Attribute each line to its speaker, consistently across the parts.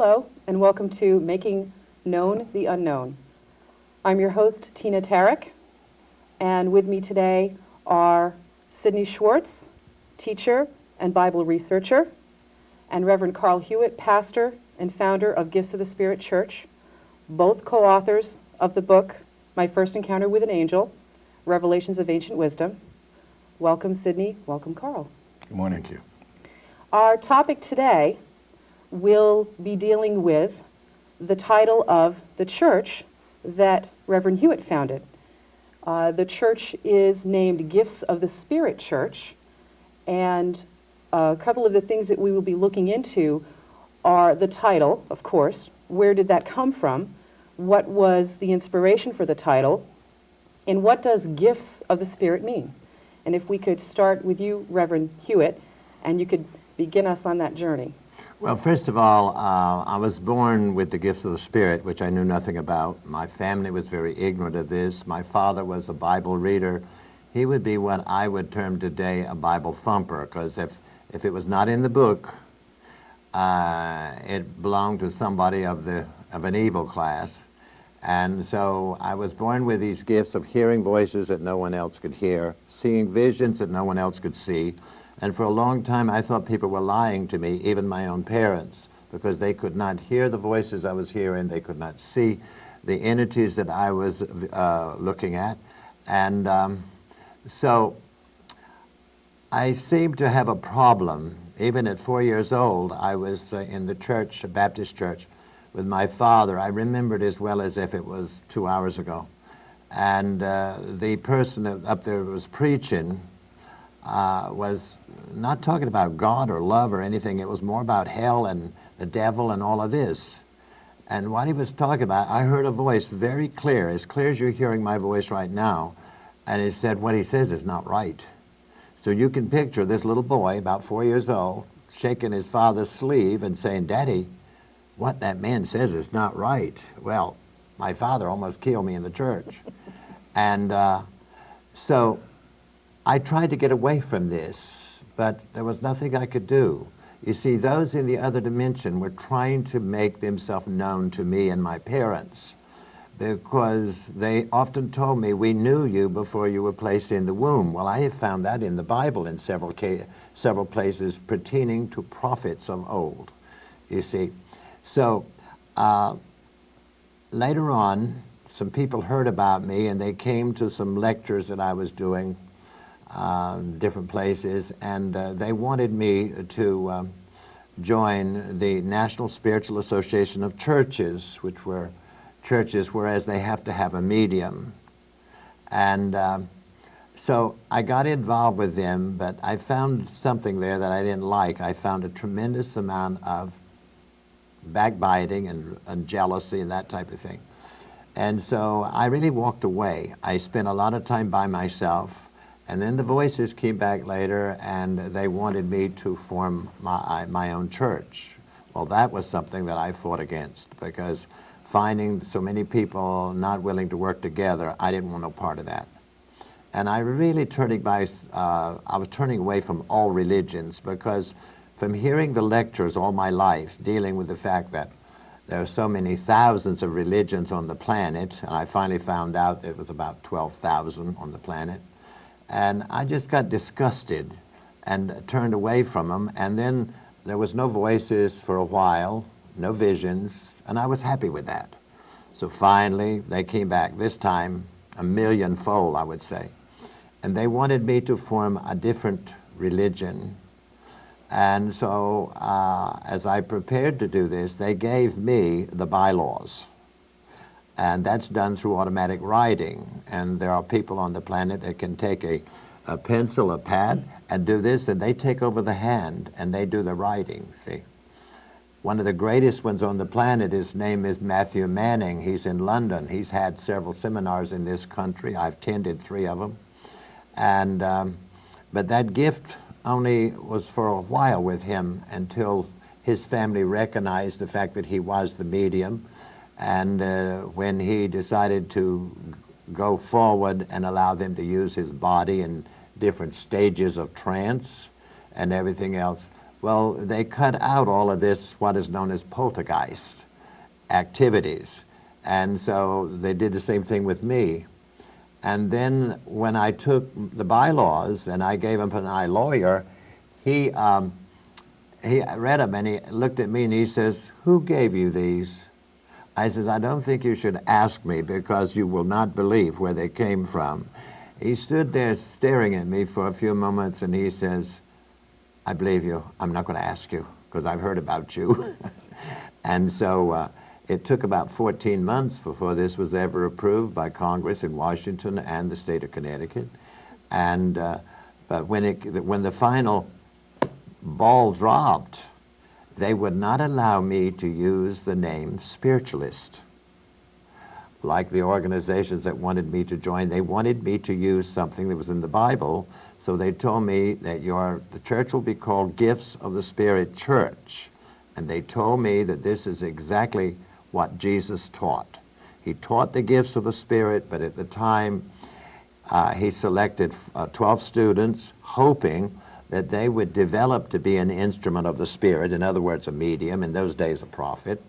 Speaker 1: Hello, and welcome to Making Known the Unknown. I'm your host, Tina Tarryk, and with me today are Sidney Schwartz, teacher and Bible researcher, and Reverend Hewitt, pastor and founder of Gifts of the Spirit Church, both co-authors of the book, My First Encounter with an Angel, Revelations of Ancient Wisdom. Welcome, Sidney. Welcome, Carl.
Speaker 2: Good morning. Thank you.
Speaker 1: Our topic today will be dealing with the title of the church that Reverend Hewitt founded. The church is named Gifts of the Spirit Church, and a couple of the things that we will be looking into are the title, of course. Where did that come from? What was the inspiration for the title? And what does Gifts of the Spirit mean? And if we could start with you, Reverend Hewitt, and you could begin us on that journey.
Speaker 3: Well, first of all, I was born with the gifts of the Spirit, which I knew nothing about. My family was very ignorant of this. My father was a Bible reader. He would be what I would term today a Bible thumper, because if it was not in the book, it belonged to somebody of an evil class. And so I was born with these gifts of hearing voices that no one else could hear, seeing visions that no one else could see. And for a long time, I thought people were lying to me, even my own parents, because they could not hear the voices I was hearing. They could not see the entities that I was looking at. And so I seemed to have a problem. Even at 4 years old, I was in the church, a Baptist church, with my father. I remember it as well as if it was 2 hours ago. And the person up there who was preaching was not talking about God or love or anything. It was more about hell and the devil and all of this. And what he was talking about, I heard a voice very clear as you're hearing my voice right now, and it said what he says is not right. So you can picture this little boy, about 4 years old, shaking his father's sleeve and saying, "Daddy, what that man says is not right." Well, my father almost killed me in the church. And so I tried to get away from this, but there was nothing I could do. You see, those in the other dimension were trying to make themselves known to me and my parents, because they often told me, "We knew you before you were placed in the womb." Well, I have found that in the Bible in several places pertaining to prophets of old, you see. So later on, some people heard about me, and they came to some lectures that I was doing different places, and they wanted me to join the National Spiritual Association of Churches, which were churches whereas they have to have a medium. And so I got involved with them, but I found something there that I didn't like. I found a tremendous amount of backbiting and jealousy and that type of thing. And so I really walked away. I spent a lot of time by myself. And then the voices came back later, and they wanted me to form my own church. Well, that was something that I fought against, because finding so many people not willing to work together, I didn't want no part of that. And I really I was turning away from all religions, because from hearing the lectures all my life, dealing with the fact that there are so many thousands of religions on the planet, and I finally found out it was about 12,000 on the planet. And I just got disgusted and turned away from them. And then there was no voices for a while, no visions, and I was happy with that. So finally, they came back, this time a millionfold, I would say. And they wanted me to form a different religion. And so as I prepared to do this, they gave me the bylaws. And that's done through automatic writing. And there are people on the planet that can take a pencil, a pad, and do this, and they take over the hand, and they do the writing, see. One of the greatest ones on the planet, his name is Matthew Manning. He's in London. He's had several seminars in this country. I've attended 3 of them. And, but that gift only was for a while with him until his family recognized the fact that he was the medium. And when he decided to go forward and allow them to use his body in different stages of trance and everything else, Well, they cut out all of this, what is known as poltergeist activities. And so they did the same thing with me. And then when I took the bylaws and I gave them to my lawyer, he read them and he looked at me and he says, "Who gave you these?" I says, "I don't think you should ask me because you will not believe where they came from." He stood there staring at me for a few moments and he says, "I believe you. I'm not going to ask you because I've heard about you." And so it took about 14 months before this was ever approved by Congress in Washington and the state of Connecticut. And but when the final ball dropped, they would not allow me to use the name spiritualist. Like the organizations that wanted me to join, they wanted me to use something that was in the Bible. So they told me that the church will be called Gifts of the Spirit Church. And they told me that this is exactly what Jesus taught. He taught the gifts of the Spirit, but at the time he selected 12 students, hoping that they would develop to be an instrument of the Spirit, in other words, a medium, in those days a prophet,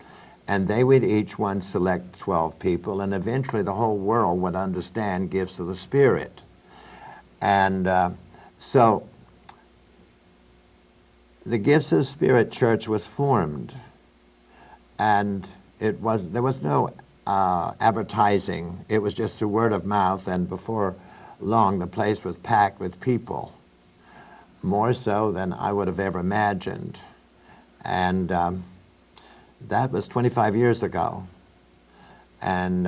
Speaker 3: and they would each one select 12 people, and eventually the whole world would understand gifts of the Spirit. And so the Gifts of the Spirit Church was formed, and there was no advertising. It was just through word of mouth, and before long the place was packed with people, more so than I would have ever imagined. And that was 25 years ago. And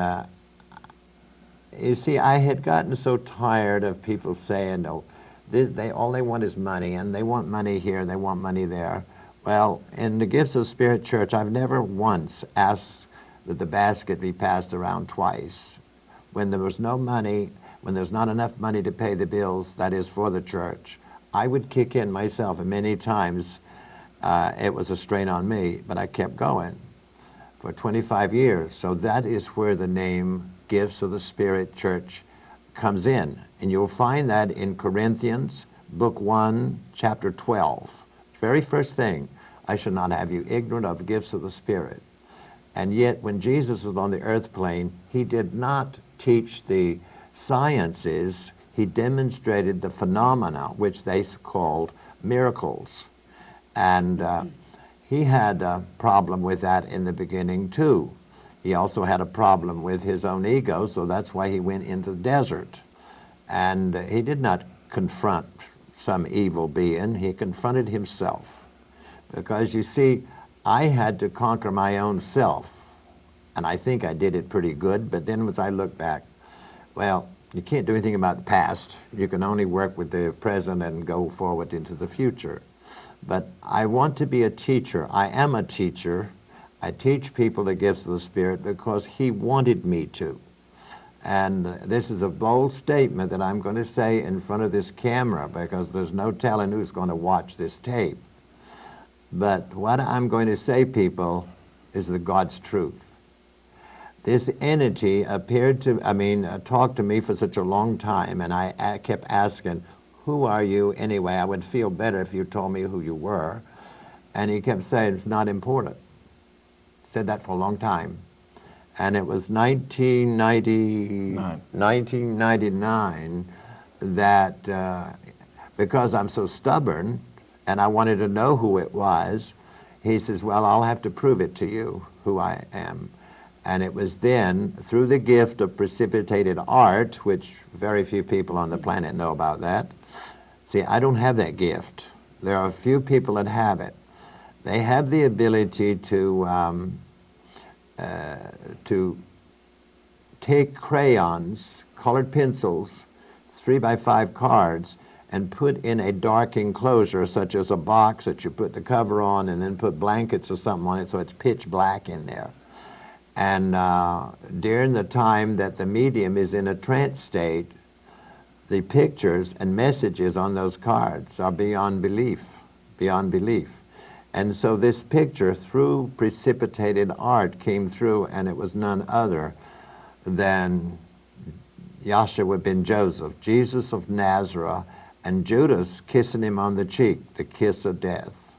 Speaker 3: you see, I had gotten so tired of people saying, "Oh, all they want is money, and they want money here, and they want money there." Well, in the Gifts of the Spirit Church, I've never once asked that the basket be passed around twice. When there was no money, when there's not enough money to pay the bills, that is for the church, I would kick in myself, and many times it was a strain on me, but I kept going for 25 years. So that is where the name Gifts of the Spirit Church comes in. And you'll find that in Corinthians, book 1, chapter 12. Very first thing, "I shall not have you ignorant of the gifts of the Spirit." And yet, when Jesus was on the earth plane, he did not teach the sciences. He demonstrated the phenomena, which they called miracles. And he had a problem with that in the beginning, too. He also had a problem with his own ego, so that's why he went into the desert. And he did not confront some evil being. He confronted himself. Because, you see, I had to conquer my own self. And I think I did it pretty good, but then as I look back, well, you can't do anything about the past. You can only work with the present and go forward into the future. But I want to be a teacher. I am a teacher. I teach people the gifts of the Spirit because he wanted me to. And this is a bold statement that I'm going to say in front of this camera because there's no telling who's going to watch this tape. But what I'm going to say, people, is the God's truth. This entity appeared to, talked to me for such a long time, and I kept asking, "Who are you anyway? I would feel better if you told me who you were." And he kept saying, "It's not important." Said that for a long time. And it was 1999 that, because I'm so stubborn and I wanted to know who it was, he says, "Well, I'll have to prove it to you, who I am." And it was then, through the gift of precipitated art, which very few people on the planet know about that. See, I don't have that gift. There are a few people that have it. They have the ability to take crayons, colored pencils, 3x5 cards, and put in a dark enclosure, such as a box that you put the cover on and then put blankets or something on it so it's pitch black in there. And during the time that the medium is in a trance state, the pictures and messages on those cards are beyond belief, beyond belief. And so this picture, through precipitated art, came through, and it was none other than Yahshua ben Joseph, Jesus of Nazareth, and Judas kissing him on the cheek, the kiss of death.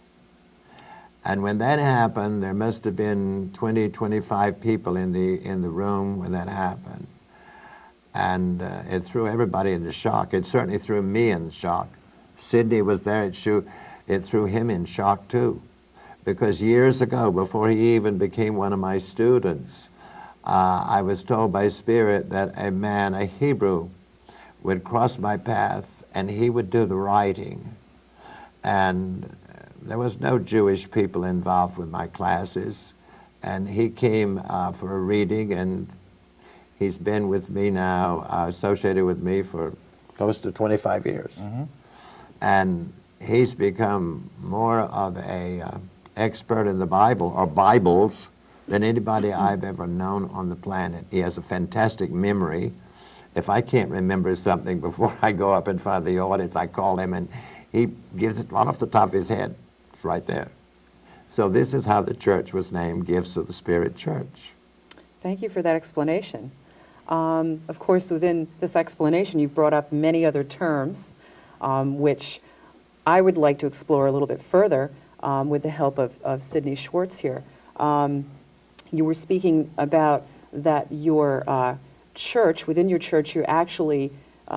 Speaker 3: And when that happened, there must have been 20, 25 people in the room when that happened. And it threw everybody into shock. It certainly threw me in shock. Sidney was there. It threw him in shock too. Because years ago, before he even became one of my students, I was told by Spirit that a man, a Hebrew, would cross my path and he would do the writing. And there was no Jewish people involved with my classes. And he came for a reading, and he's been with me now, associated with me for close to 25 years. And he's become more of a expert in the Bible, or Bibles, than anybody I've ever known on the planet. He has a fantastic memory. If I can't remember something before I go up in front of the audience, I call him and he gives it right off the top of his head. It's right there. So this is how the church was named, Gifts of the Spirit Church.
Speaker 1: Thank you for that explanation. Of course, within this explanation, you've brought up many other terms, which I would like to explore a little bit further with the help of Sidney Schwartz here. You were speaking about that your church, within your church, you're actually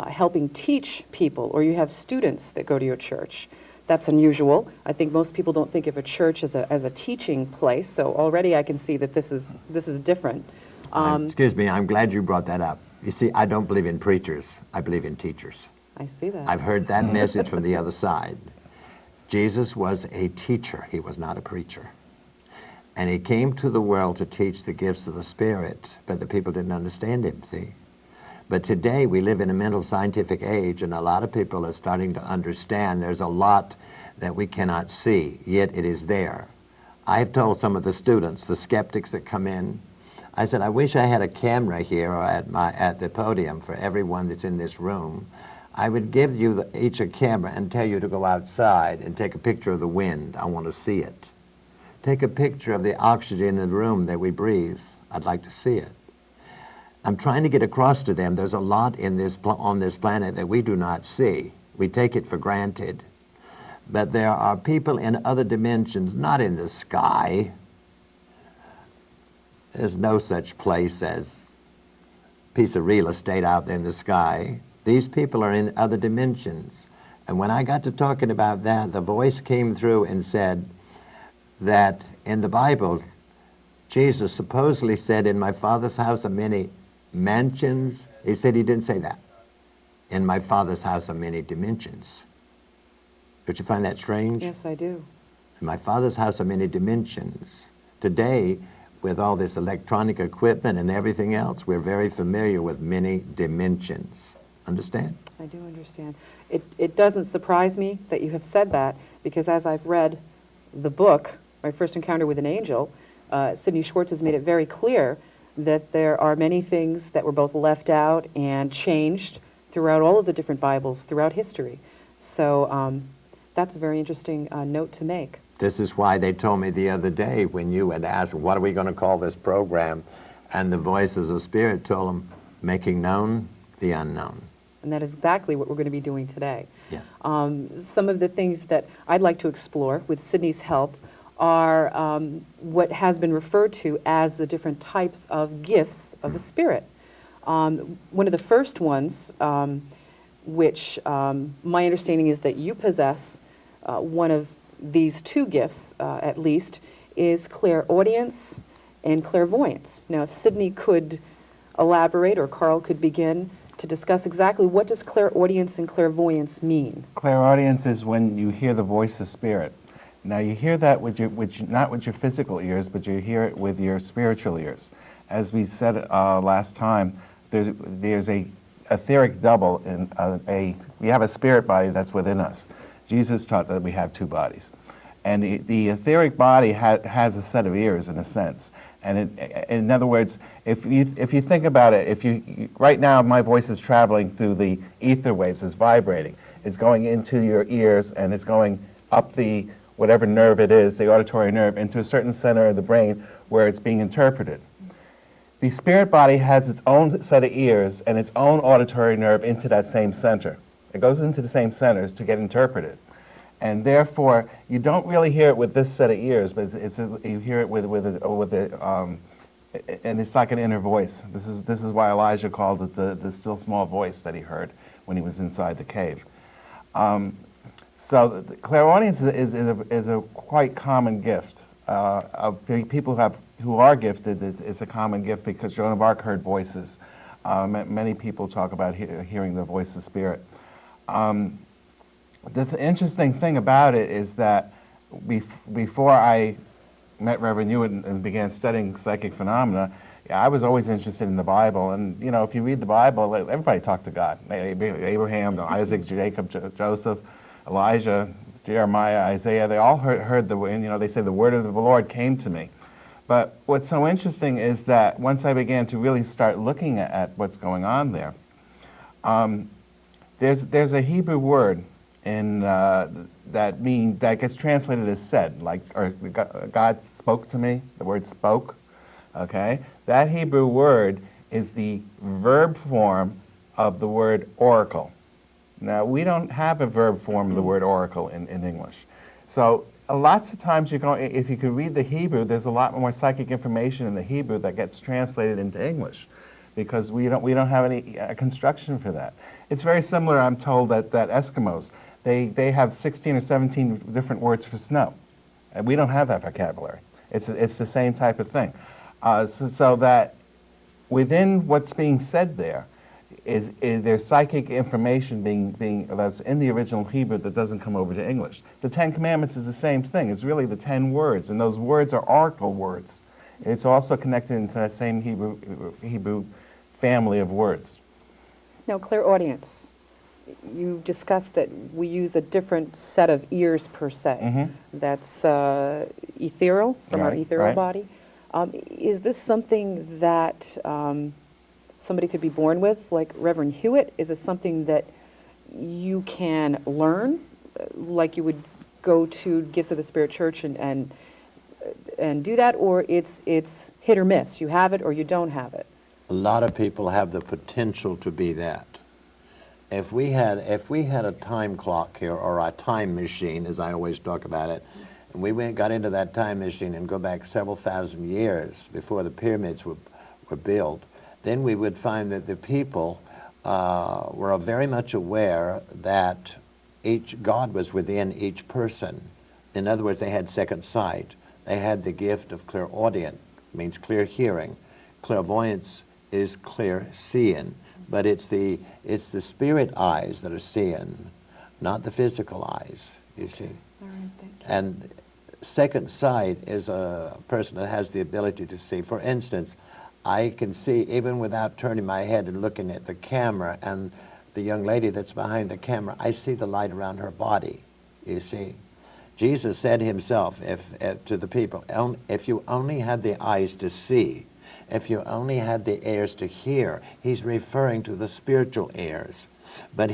Speaker 1: helping teach people, or you have students that go to your church. That's unusual. I think most people don't think of a church as a teaching place, so already I can see that this is different.
Speaker 3: Excuse me, I'm glad you brought that up. You see, I don't believe in preachers. I believe in teachers.
Speaker 1: I see that.
Speaker 3: I've heard that message from the other side. Jesus was a teacher. He was not a preacher. And he came to the world to teach the gifts of the Spirit, but the people didn't understand him, see? But today we live in a mental scientific age, and a lot of people are starting to understand there's a lot that we cannot see, yet it is there. I've told some of the students, the skeptics that come in, I said, I wish I had a camera here or at the podium for everyone that's in this room. I would give you each a camera and tell you to go outside and take a picture of the wind. I want to see it. Take a picture of the oxygen in the room that we breathe. I'd like to see it. I'm trying to get across to them there's a lot on this planet that we do not see. We take it for granted. But there are people in other dimensions, not in the sky. There's no such place as a piece of real estate out there in the sky. These people are in other dimensions. And when I got to talking about that, the voice came through and said that in the Bible, Jesus supposedly said, in my Father's house are many mansions. He said he didn't say that. In my Father's house are many dimensions. Don't you find that strange?
Speaker 1: Yes, I do.
Speaker 3: In my Father's house are many dimensions. Today, with all this electronic equipment and everything else, we're very familiar with many dimensions. Understand?
Speaker 1: I do understand. It doesn't surprise me that you have said that, because as I've read the book, My First Encounter with an Angel, Sidney Schwartz has made it very clear that there are many things that were both left out and changed throughout all of the different Bibles throughout history. So that's a very interesting note to make.
Speaker 3: This is why they told me the other day when you had asked, what are we going to call this program? And the voices of Spirit told them, making known the unknown.
Speaker 1: And that is exactly what we're going to be doing today.
Speaker 3: Yeah.
Speaker 1: Some of the things that I'd like to explore with Sidney's help are what has been referred to as the different types of gifts of the Spirit. One of the first ones, which my understanding is that you possess one of these two gifts, at least, is clairaudience and clairvoyance. Now, if Sidney could elaborate, or Carl could begin to discuss exactly what does clairaudience and clairvoyance mean.
Speaker 2: Clairaudience is when you hear the voice of Spirit. Now you hear that with not with your physical ears, but you hear it with your spiritual ears. As we said last time, there's a etheric double, we have a spirit body that's within us. Jesus taught that we have two bodies. And the etheric body has a set of ears, in a sense. And in other words, if you think about it, right now my voice is traveling through the ether waves, it's vibrating. It's going into your ears, and it's going up the, whatever nerve it is, the auditory nerve, into a certain center of the brain where it's being interpreted. The spirit body has its own set of ears and its own auditory nerve into that same center. It goes into the same centers to get interpreted. And therefore, you don't really hear it with this set of ears, but you hear it and it's like an inner voice. This is why Elijah called it the still small voice that he heard when he was inside the cave. So the clairaudience is a quite common gift. Of people who are gifted, it's a common gift because Joan of Arc heard voices. Many people talk about hearing the voice of spirit. The interesting thing about it is that before I met Reverend Hewitt and began studying psychic phenomena, I was always interested in the Bible. And, you know, if you read the Bible, everybody talked to God. Abraham, Isaac, Jacob, Joseph, Elijah, Jeremiah, Isaiah, they all heard the, you know, they say the word of the Lord came to me. But what's so interesting is that once I began to really start looking at what's going on there, there's a Hebrew word in that gets translated as said, like, or God spoke to me, the word spoke, okay? That Hebrew word is the verb form of the word oracle. Now, we don't have a verb form of the word oracle in English. So lots of times if you could read the Hebrew, there's a lot more psychic information in the Hebrew that gets translated into English because we don't have any construction for that. It's very similar, I'm told, that Eskimos, they have 16 or 17 different words for snow. And we don't have that vocabulary. It's the same type of thing. So that within what's being said there, there's psychic information that's in the original Hebrew that doesn't come over to English. The Ten Commandments is the same thing. It's really the 10 words, and those words are oracle words. It's also connected into that same Hebrew family of words.
Speaker 1: Now, clairaudience. You discussed that we use a different set of ears per se.
Speaker 2: Mm-hmm.
Speaker 1: That's ethereal, from our ethereal body. Is this something that somebody could be born with, like Reverend Hewitt? Is it something that you can learn, like you would go to Gifts of the Spirit Church and do that, or it's hit or miss? You have it or you don't have it.
Speaker 3: A lot of people have the potential to be that. If we had a time clock here, or a time machine, as I always talk about it, and we got into that time machine and go back several thousand years before the pyramids were built, then we would find that the people were very much aware that God was within each person. In other words, they had second sight. They had the gift of clairaudient, means clear hearing. Clairvoyance is clear seeing, but it's the spirit eyes that are seeing, not the physical eyes, you see.
Speaker 1: All right, thank you.
Speaker 3: And second sight is a person that has the ability to see. For instance, I can see even without turning my head and looking at the camera, and the young lady that's behind the camera, I see the light around her body, you see. Jesus said himself to the people, if you only had the eyes to see, if you only had the ears to hear, he's referring to the spiritual ears. But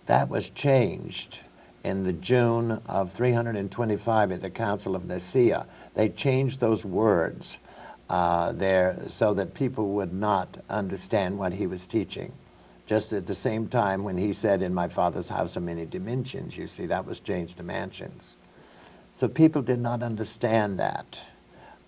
Speaker 3: that was changed in the June of 325 at the Council of Nicaea. They changed those words there so that people would not understand what he was teaching. Just at the same time when he said, in my Father's house are many dimensions, you see, that was changed to mansions. So people did not understand that.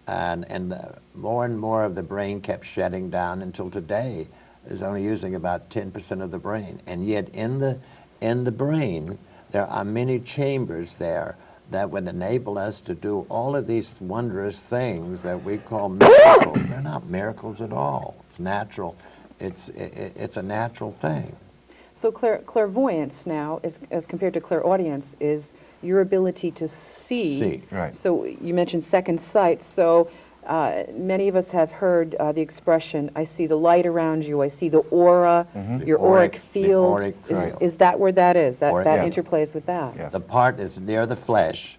Speaker 3: And more of the brain kept shutting down until today is only using about 10% of the brain. And yet in the brain, there are many chambers there that would enable us to do all of these wondrous things that we call miracles. They're not miracles at all. It's natural. It's a natural thing.
Speaker 1: So clairvoyance now, as compared to clairaudience, is your ability to see.
Speaker 3: See,
Speaker 2: right.
Speaker 1: So you mentioned second sight. So many of us have heard the expression, I see the light around you, I see the aura, your auric field. Is that where that is? That
Speaker 2: yes.
Speaker 1: interplays with that?
Speaker 2: Yes.
Speaker 3: The part that's near the flesh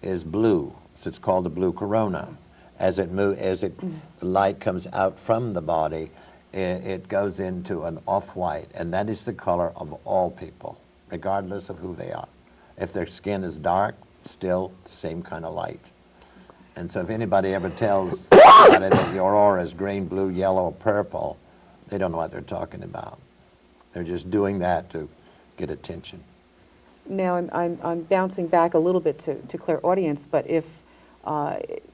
Speaker 3: is blue, so it's called the blue corona. As the light comes out from the body, it goes into an off-white, and that is the color of all people, regardless of who they are. If their skin is dark, still the same kind of light. And so if anybody ever tells somebody that your aura is green, blue, yellow, or purple, they don't know what they're talking about. They're just doing that to get attention.
Speaker 1: Now, I'm bouncing back a little bit to clairaudience, but if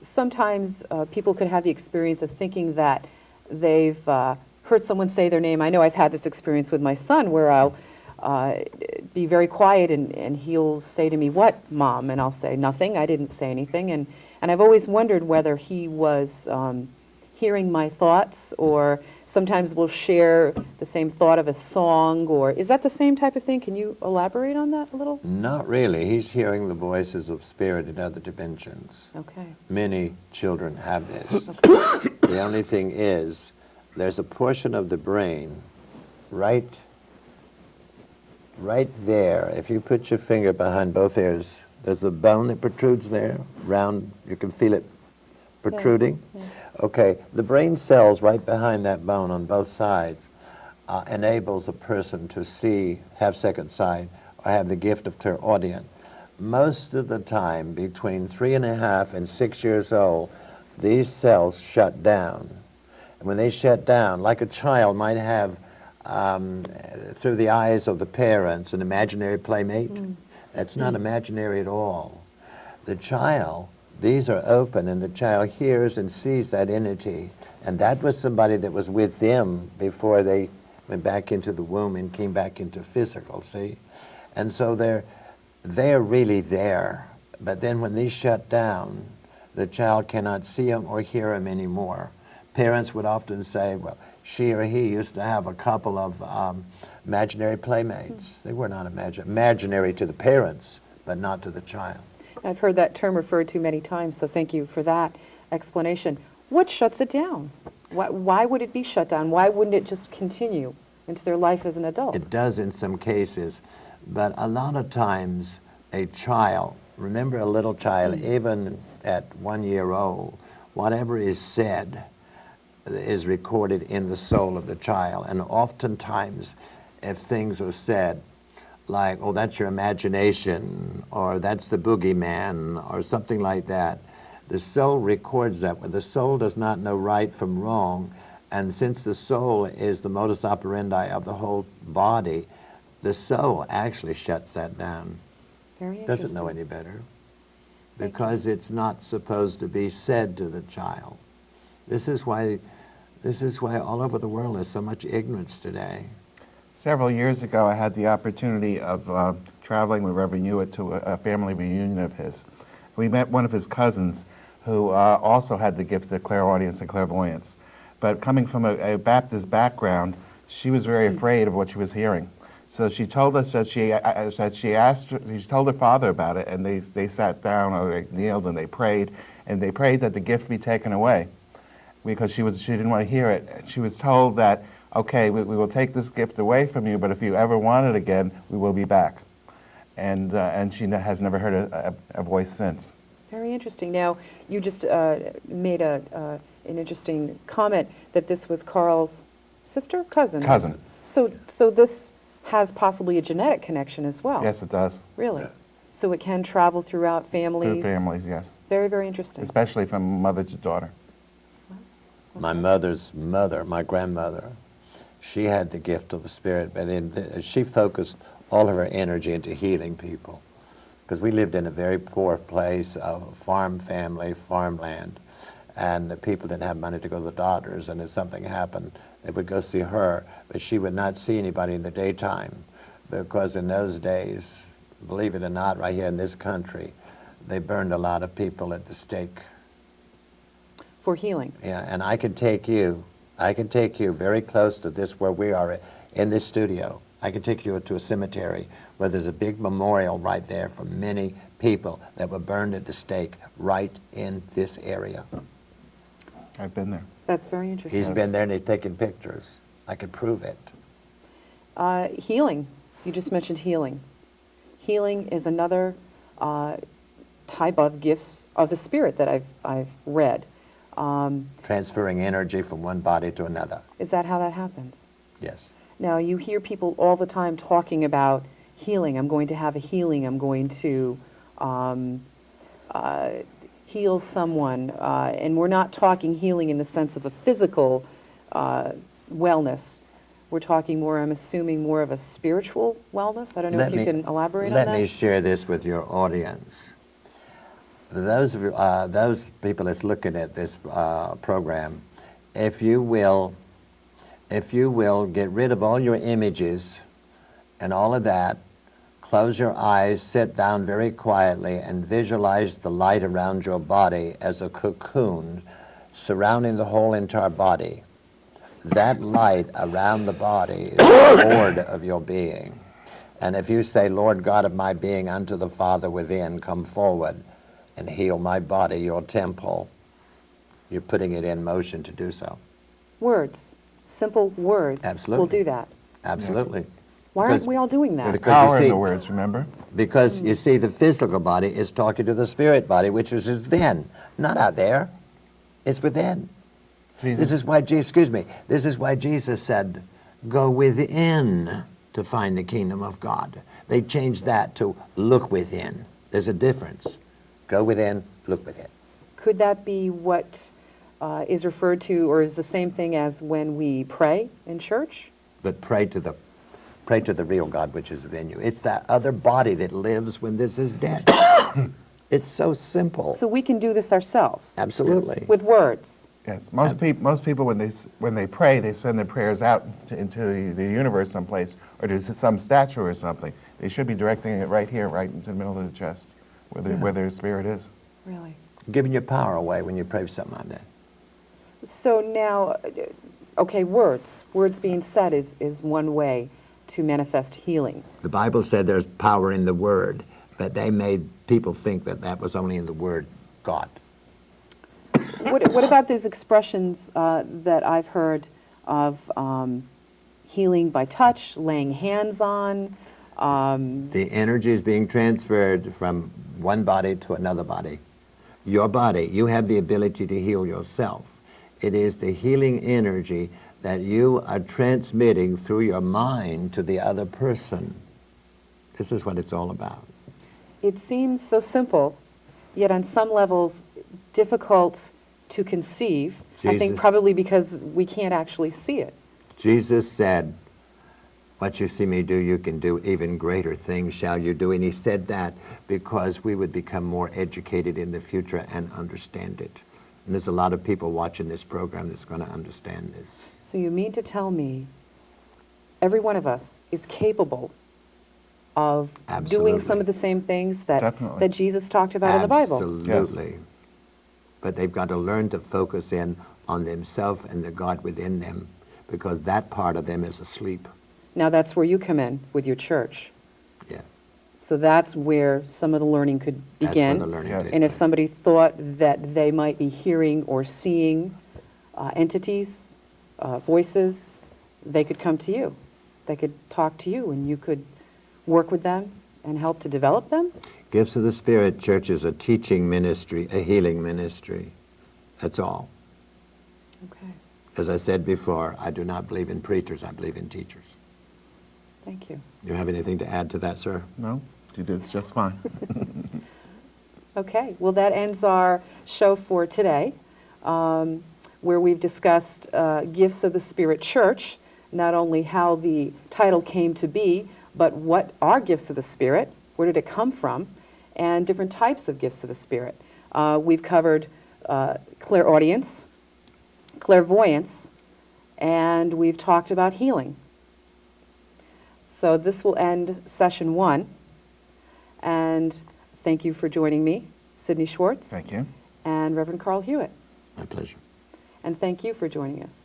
Speaker 1: sometimes people could have the experience of thinking that they've heard someone say their name. I know I've had this experience with my son where I'll be very quiet and he'll say to me, "What, Mom?" And I'll say, "Nothing, I didn't say anything." And I've always wondered whether he was hearing my thoughts, or sometimes we'll share the same thought of a song, or is that the same type of thing? Can you elaborate on that a little?
Speaker 3: Not really. He's hearing the voices of spirit in other dimensions.
Speaker 1: Okay.
Speaker 3: Many children have this. The only thing is, there's a portion of the brain right there. If you put your finger behind both ears, there's a bone that protrudes there, round, you can feel it protruding.
Speaker 1: Yes. Yes.
Speaker 3: Okay, the brain cells right behind that bone on both sides enables a person to see, have second sight, or have the gift of clairaudient. Most of the time, between 3.5 and 6 years old, these cells shut down. And when they shut down, like a child might have, through the eyes of the parents, an imaginary playmate, that's not imaginary at all. The child, these are open, and the child hears and sees that entity. And that was somebody that was with them before they went back into the womb and came back into physical, see? And so they're really there. But then when these shut down, the child cannot see them or hear them anymore. Parents would often say, well, she or he used to have a couple of imaginary playmates. They were not imaginary to the parents, but not to the child.
Speaker 1: I've heard that term referred to many times, so thank you for that explanation. What shuts it down? Why would it be shut down? Why wouldn't it just continue into their life as an adult?
Speaker 3: It does in some cases, but a lot of times a child, remember a little child, even at 1 year old, whatever is said is recorded in the soul of the child. And oftentimes, if things are said like, oh, that's your imagination, or that's the boogeyman, or something like that, the soul records that, but the soul does not know right from wrong. And since the soul is the modus operandi of the whole body, the soul actually shuts that down.
Speaker 1: Very interesting.
Speaker 3: Doesn't know any better, because it's not supposed to be said to the child. This is why all over the world there's so much ignorance today.
Speaker 2: Several years ago, I had the opportunity of traveling with Reverend Hewitt to a family reunion of his. We met one of his cousins who also had the gifts of clairaudience and clairvoyance. But coming from a Baptist background, she was very afraid of what she was hearing. So she told us that she told her father about it, and they sat down, or they kneeled, and they prayed that the gift be taken away, because she didn't want to hear it. She was told that, okay, we will take this gift away from you, but if you ever want it again, we will be back. And she has never heard a voice since.
Speaker 1: Very interesting. Now, you just made an interesting comment that this was Carl's sister, cousin.
Speaker 2: Cousin.
Speaker 1: So this has possibly a genetic connection as well.
Speaker 2: Yes, it does.
Speaker 1: Really? So it can travel throughout families.
Speaker 2: Through families, yes.
Speaker 1: Very, very interesting.
Speaker 2: Especially from mother to daughter.
Speaker 3: My mother's mother, my grandmother, she had the gift of the Spirit, but she focused all of her energy into healing people. Because we lived in a very poor place, a farm family, farmland, and the people didn't have money to go to the doctors, and if something happened, they would go see her, but she would not see anybody in the daytime, because in those days, believe it or not, right here in this country, they burned a lot of people at the stake.
Speaker 1: For healing.
Speaker 3: Yeah, and I can take you very close to this, where we are in this studio. I can take you to a cemetery where there's a big memorial right there for many people that were burned at the stake right in this area.
Speaker 2: I've been there.
Speaker 1: That's very interesting.
Speaker 3: He's been there and they've taken pictures. I could prove it.
Speaker 1: Healing. You just mentioned healing. Healing is another type of gift of the Spirit that I've read.
Speaker 3: Transferring energy from one body to another.
Speaker 1: Is that how that happens?
Speaker 3: Yes.
Speaker 1: Now, you hear people all the time talking about healing. I'm going to have a healing. I'm going to heal someone. And we're not talking healing in the sense of a physical wellness, we're talking more, I'm assuming, more of a spiritual wellness. I don't know if you can elaborate on that.
Speaker 3: Let me share this with your audience. Those people that's looking at this program, if you will get rid of all your images and all of that, close your eyes, sit down very quietly, and visualize the light around your body as a cocoon surrounding the whole entire body. That light around the body is the Lord of your being. And if you say, Lord God of my being, unto the Father within, come forward and heal my body, your temple, you're putting it in motion to do so.
Speaker 1: Words, simple words
Speaker 3: Absolutely.
Speaker 1: will do that.
Speaker 3: Absolutely.
Speaker 1: Why aren't we all doing
Speaker 2: There's
Speaker 1: that?
Speaker 3: Because you
Speaker 2: power in
Speaker 3: see-
Speaker 2: the words, remember?
Speaker 3: Because you see, the physical body is talking to the spirit body, which is within, not out there. It's within. This is why, this is why Jesus said, go within to find the kingdom of God. They changed that to look within. There's a difference. Go within, look within.
Speaker 1: Could that be what is referred to, or is the same thing as when we pray in church?
Speaker 3: But pray to the real God which is within you. It's that other body that lives when this is dead. It's so simple.
Speaker 1: So we can do this ourselves
Speaker 3: Absolutely.
Speaker 1: with words.
Speaker 2: Yes, most people when they pray, they send their prayers out into the universe someplace, or to some statue or something. They should be directing it right here, right into the middle of the chest, where their spirit is.
Speaker 1: Really?
Speaker 3: Giving your power away when you pray for something like that.
Speaker 1: So now, okay, words being said is one way to manifest healing.
Speaker 3: The Bible said there's power in the word, but they made people think that that was only in the word God.
Speaker 1: What about those expressions that I've heard of healing by touch, laying hands on?
Speaker 3: The energy is being transferred from one body to another body. Your body, you have the ability to heal yourself. It is the healing energy that you are transmitting through your mind to the other person. This is what it's all about.
Speaker 1: It seems so simple, yet on some levels difficult to conceive. I think
Speaker 3: Jesus-
Speaker 1: probably because we can't actually see it.
Speaker 3: Jesus said, what you see me do, you can do. Even greater things shall you do. And he said that because we would become more educated in the future and understand it. And there's a lot of people watching this program that's going to understand this.
Speaker 1: So you mean to tell me every one of us is capable of
Speaker 3: Absolutely.
Speaker 1: doing some of the same things that,
Speaker 2: Definitely.
Speaker 1: that Jesus talked about in the Bible?
Speaker 3: Absolutely. But they've got to learn to focus in on themselves and the God within them, because that part of them is asleep.
Speaker 1: Now that's where you come in with your church.
Speaker 3: Yeah.
Speaker 1: So that's where some of the learning could
Speaker 3: That's
Speaker 1: begin.
Speaker 3: where the learning
Speaker 2: Yes.
Speaker 3: takes
Speaker 1: And if
Speaker 3: place.
Speaker 1: somebody thought that they might be hearing or seeing entities, voices, they could come to you. They could talk to you, and you could work with them and help to develop them.
Speaker 3: Gifts of the Spirit Church is a teaching ministry, a healing ministry. That's all.
Speaker 1: Okay,
Speaker 3: As I said before, I do not believe in preachers, I believe in teachers.
Speaker 1: thank you.
Speaker 3: You have anything to add to that, sir?
Speaker 2: No, you did just fine.
Speaker 1: Okay, well, that ends our show for today, where we've discussed Gifts of the Spirit Church, not only how the title came to be, but what are gifts of the Spirit, where did it come from, and different types of gifts of the Spirit. We've covered clairaudience, clairvoyance, and we've talked about healing. So this will end session 1, and thank you for joining me, Sidney Schwartz
Speaker 2: Thank you.
Speaker 1: and Reverend Carl Hewitt.
Speaker 3: My pleasure.
Speaker 1: And thank you for joining us.